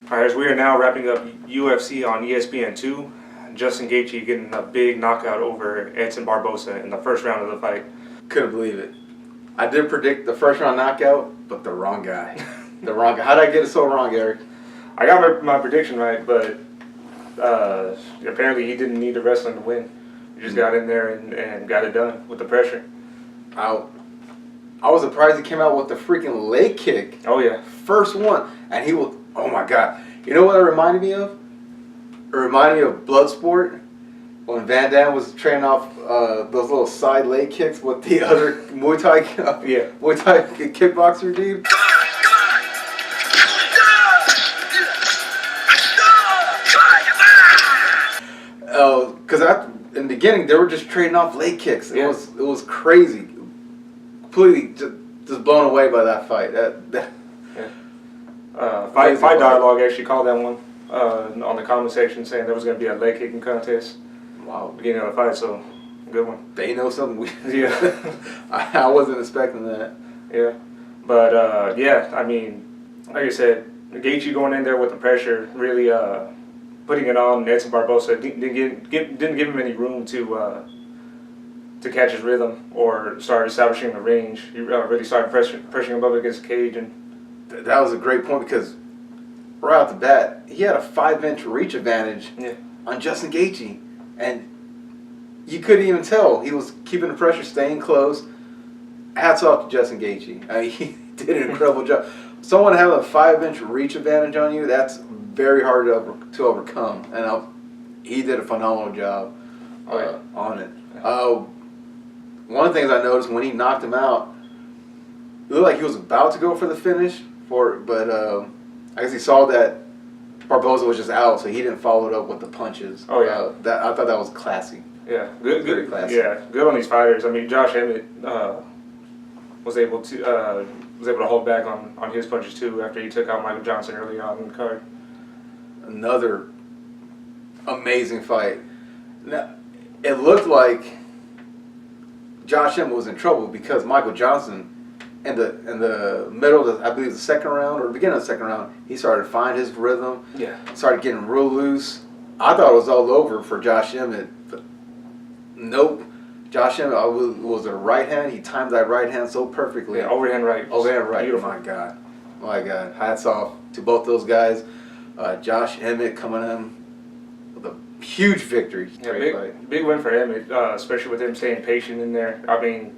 All right, as we are now wrapping up UFC on ESPN 2, Justin Gaethje getting a big knockout over Edson Barboza in the first round of the fight. Couldn't believe it. I did predict the first round knockout, but the wrong guy. The wrong guy. How did I get it so wrong, Eric? I got my prediction right, but apparently he didn't need the wrestling to win. He just got in there and got it done with the pressure. I was surprised he came out with the freaking leg kick. Oh, yeah. First one. And he was, oh my God. You know what it reminded me of? It reminded me of Bloodsport. When Van Damme was training off those little side leg kicks with the other Muay Thai kickboxer dude. Because in the beginning they were just trading off leg kicks. It was crazy. Completely just blown away by that fight. Fight Dialogue actually called that one on the comment section, saying there was going to be a leg kicking contest. Wow. Beginning of the fight, so good one. They know something. Yeah. I wasn't expecting that. Yeah. But, yeah, I mean, like I said, Gaethje going in there with the pressure, really putting it on Edson Barboza, didn't give him any room to catch his rhythm or start establishing the range. He really started pressuring him up against the cage. And that was a great point because right off the bat, he had a 5-inch reach advantage on Justin Gaethje. And you couldn't even tell. He was keeping the pressure, staying close. Hats off to Justin Gaethje. I mean, he did an incredible job. Someone having a 5-inch reach advantage on you, that's very hard to overcome. And he did a phenomenal job on it. One of the things I noticed when he knocked him out, it looked like he was about to go for the finish, but I guess he saw that Barboza was just out, so he didn't follow it up with the punches. Oh yeah, I thought that was classy. Yeah, good, very classy. Yeah, good on these fighters. I mean, Josh Emmett was able to hold back on his punches too after he took out Michael Johnson early on in the card. Another amazing fight. Now, it looked like Josh Emmett was in trouble because Michael Johnson, in the middle of I believe the second round or the beginning of the second round, he started to find his rhythm. Yeah. Started getting real loose. I thought it was all over for Josh Emmett, but nope. Josh Emmett was a right hand. He timed that right hand so perfectly. Yeah, overhand right. Overhand right. Beautiful. My God. Hats off to both those guys. Josh Emmett coming in with a huge victory. Yeah, big win for Emmett, especially with him staying patient in there. I mean,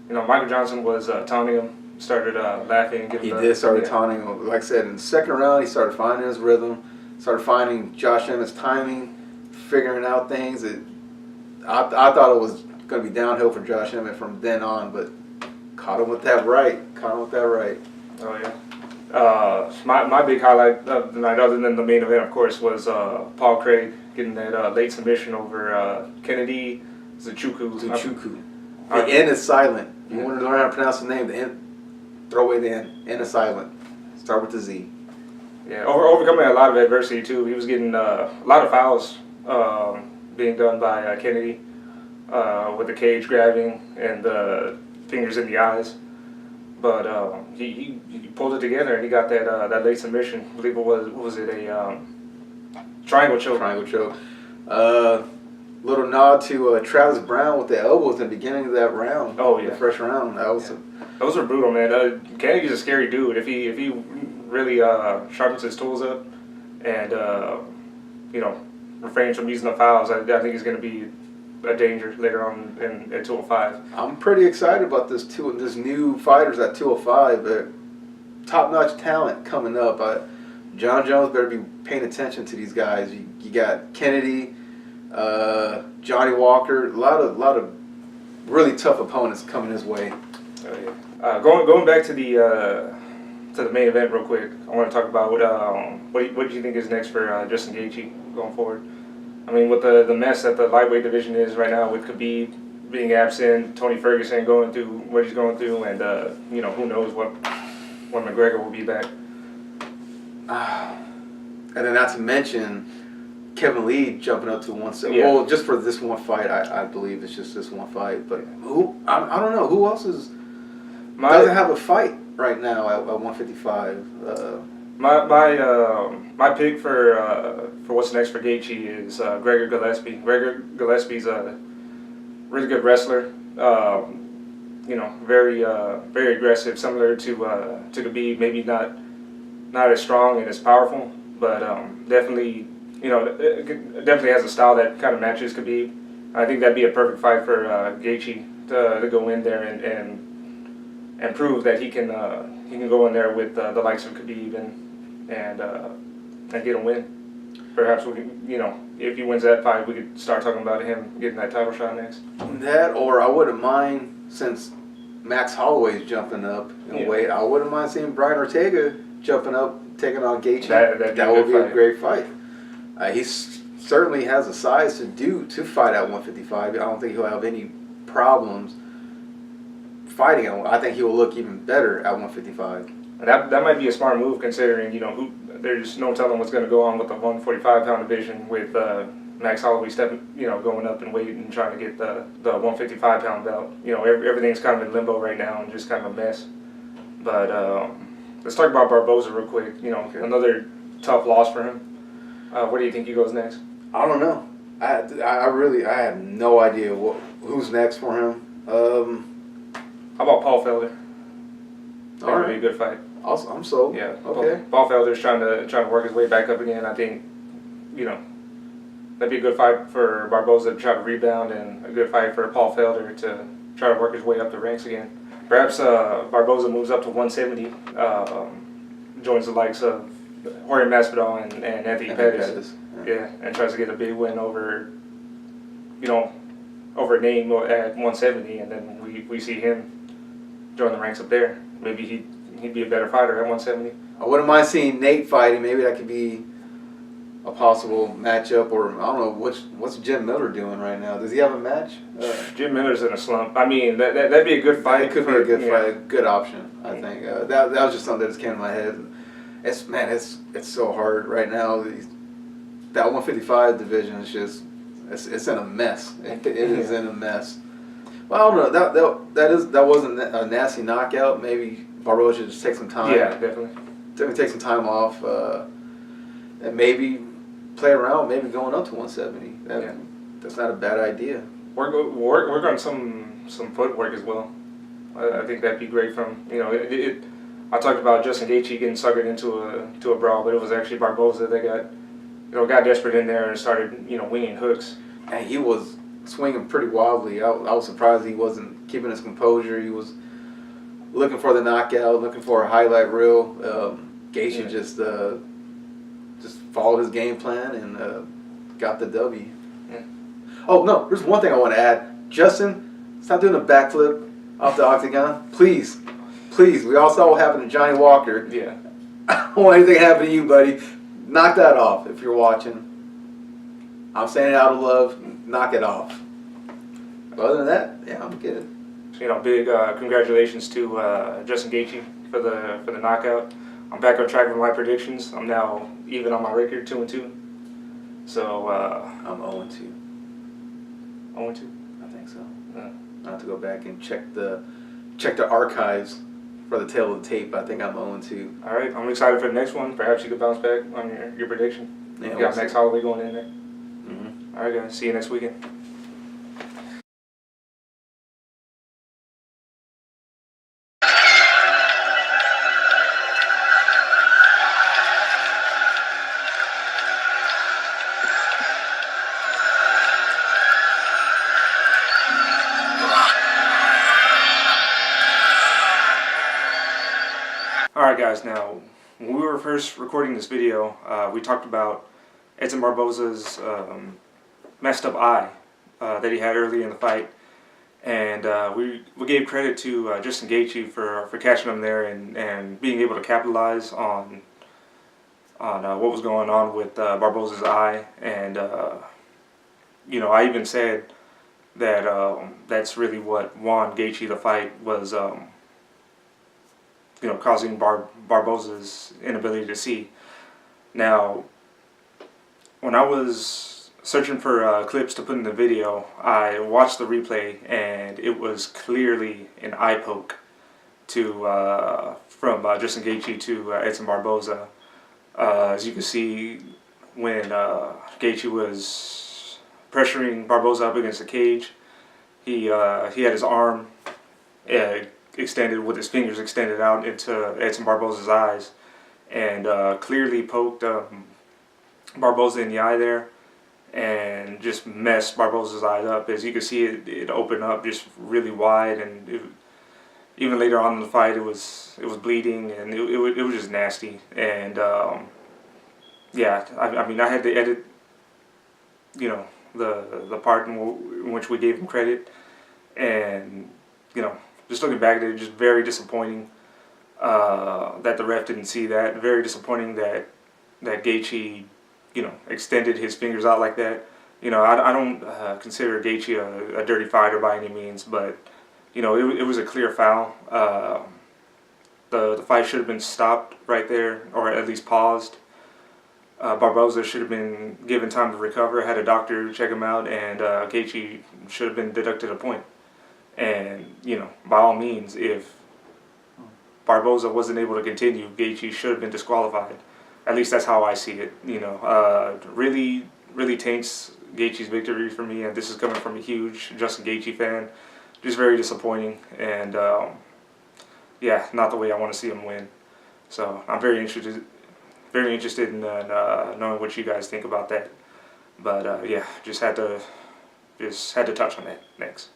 you know, Michael Johnson was taunting him, started laughing. He did start taunting him. Like I said, in the second round, he started finding his rhythm, started finding Josh Emmett's timing, figuring out things. I thought it was going to be downhill for Josh Emmett from then on, but caught him with that right. Oh, yeah. My big highlight of the night, other than the main event, of course, was Paul Craig getting that late submission over Kennedy Zuchuku. The N is silent. You want to learn how to pronounce the name, the N, throw away the N. N is silent. Start with the Z. Yeah, overcoming a lot of adversity, too. He was getting a lot of fouls being done by Kennedy with the cage grabbing and the fingers in the eyes. But he pulled it together and he got that late submission. I believe it was it a triangle choke? Triangle choke. Little nod to Travis Brown with the elbows in the beginning of that round. Oh yeah, the first round. Those were brutal, man. Kennedy's a scary dude. If he really sharpens his tools up and refrains from using the fouls, I think he's going to be a danger later on at 205. I'm pretty excited about this new fighters at 205. Top-notch talent coming up. John Jones better be paying attention to these guys. You got Kennedy, Johnny Walker, a lot of really tough opponents coming his way. Oh, yeah. Going back to the main event real quick, I want to talk about what do you think is next for Justin Gaethje going forward? I mean, with the mess that the lightweight division is right now, with Khabib being absent, Tony Ferguson going through what he's going through, and who knows when McGregor will be back. And then not to mention Kevin Lee jumping up to 170. Yeah. Well, just for this one fight, I believe it's just this one fight. But I don't know who else doesn't have a fight right now at 155? My pick for what's next for Gaethje is Gregor Gillespie. Gregor Gillespie's a really good wrestler. Very very aggressive, similar to Khabib. Maybe not as strong and as powerful, but definitely definitely has a style that kind of matches Khabib. I think that'd be a perfect fight for Gaethje to go in there and prove that he can go in there with the likes of Khabib and get a win. Perhaps we can, if he wins that fight, we could start talking about him getting that title shot next. That, or I wouldn't mind, since Max Holloway's jumping up in weight, I wouldn't mind seeing Brian Ortega jumping up, taking on Gaethje. That would be a great fight. He certainly has the size to fight at 155. I don't think he'll have any problems fighting at. I think he will look even better at 155. And that might be a smart move, considering there's no telling what's going to go on with the 145-pound division with Max Holloway going up in weight and trying to get the 155-pound belt. Everything's kind of in limbo right now and just kind of a mess. But let's talk about Barboza real quick. Another tough loss for him. Where do you think he goes next? I don't know. I have no idea who's next for him. How about Paul Felder? All right. Be a good fight. I'm sold. Yeah. Okay. Paul Felder's trying to work his way back up again. I think, that'd be a good fight for Barboza to try to rebound, and a good fight for Paul Felder to try to work his way up the ranks again. Perhaps Barboza moves up to 170, joins the likes of Jorge Masvidal and Anthony Pettis. Yeah, and tries to get a big win over a name at 170, and then we see him join the ranks up there. Maybe he'd be a better fighter at 170. I wouldn't mind seeing Nate fighting. Maybe that could be a possible matchup, or I don't know what's Jim Miller doing right now. Does he have a match? Jim Miller's in a slump. I mean, that'd be a good fight. It could be a good fight, good option. I think that was just something that just came to my head. It's so hard right now. That 155 division is just it's in a mess. It is in a mess. Well, I don't know. That wasn't a nasty knockout. Maybe Barboza should just take some time. Yeah, definitely. Take some time off, and maybe play around. Maybe going up to 170. That's not a bad idea. Work on some footwork as well. I think that'd be great from I talked about Justin Gaethje getting suckered into a brawl, but it was actually Barboza that got desperate in there and started winging hooks. And he was swinging pretty wildly. I was surprised he wasn't keeping his composure. He was looking for the knockout, looking for a highlight reel. Gaethje just followed his game plan and got the W. Yeah. Oh no, there's one thing I want to add. Justin, stop doing a backflip off the octagon, please. Please, we all saw what happened to Johnny Walker. Yeah. I don't want anything to happen to you, buddy. Knock that off if you're watching. I'm saying it out of love. Knock it off. Other than that, yeah, I'm good. Big congratulations to Justin Gaethje for the knockout. I'm back on track with my predictions. I'm now even on my record, 2-2. So I'm 0-2. 0-2. I think so. Yeah. I have to go back and check the archives for the tail of the tape. I think I'm 0-2. All right, I'm excited for the next one. Perhaps you could bounce back on your prediction. Yeah, you got Max Holloway going in there. Mm-hmm. All right, guys. See you next weekend. Alright guys, now when we were first recording this video, we talked about Edson Barboza's messed up eye that he had early in the fight, and we gave credit to Justin Gaethje for catching him there and being able to capitalize on what was going on with Barboza's eye, and I even said that that's really what won Gaethje the fight, was causing Barboza's inability to see. Now, when I was searching for clips to put in the video, I watched the replay, and it was clearly an eye poke to from Justin Gaethje to Edson Barboza. As you can see, when Gaethje was pressuring Barboza up against the cage, he had his arm extended with his fingers extended out into Edson Barboza's eyes, and clearly poked Barboza in the eye there, and just messed Barboza's eye up. As you can see, it opened up just really wide, and even later on in the fight, it was bleeding, and it was just nasty. And yeah, I mean, I had to edit, you know, the part in which we gave him credit, and you know, just looking back at it, just very disappointing that the ref didn't see that. Very disappointing that Gaethje, you know, extended his fingers out like that. You know, I don't consider Gaethje a dirty fighter by any means, but you know, it was a clear foul. The fight should have been stopped right there, or at least paused. Barboza should have been given time to recover, had a doctor check him out, and Gaethje should have been deducted a point. And, you know, by all means, if Barboza wasn't able to continue, Gaethje should have been disqualified. At least that's how I see it. You know, really taints Gaethje's victory for me, and this is coming from a huge Justin Gaethje fan. Just very disappointing, and yeah, not the way I want to see him win. So I'm very interested in knowing what you guys think about that. But yeah, just had to touch on that next.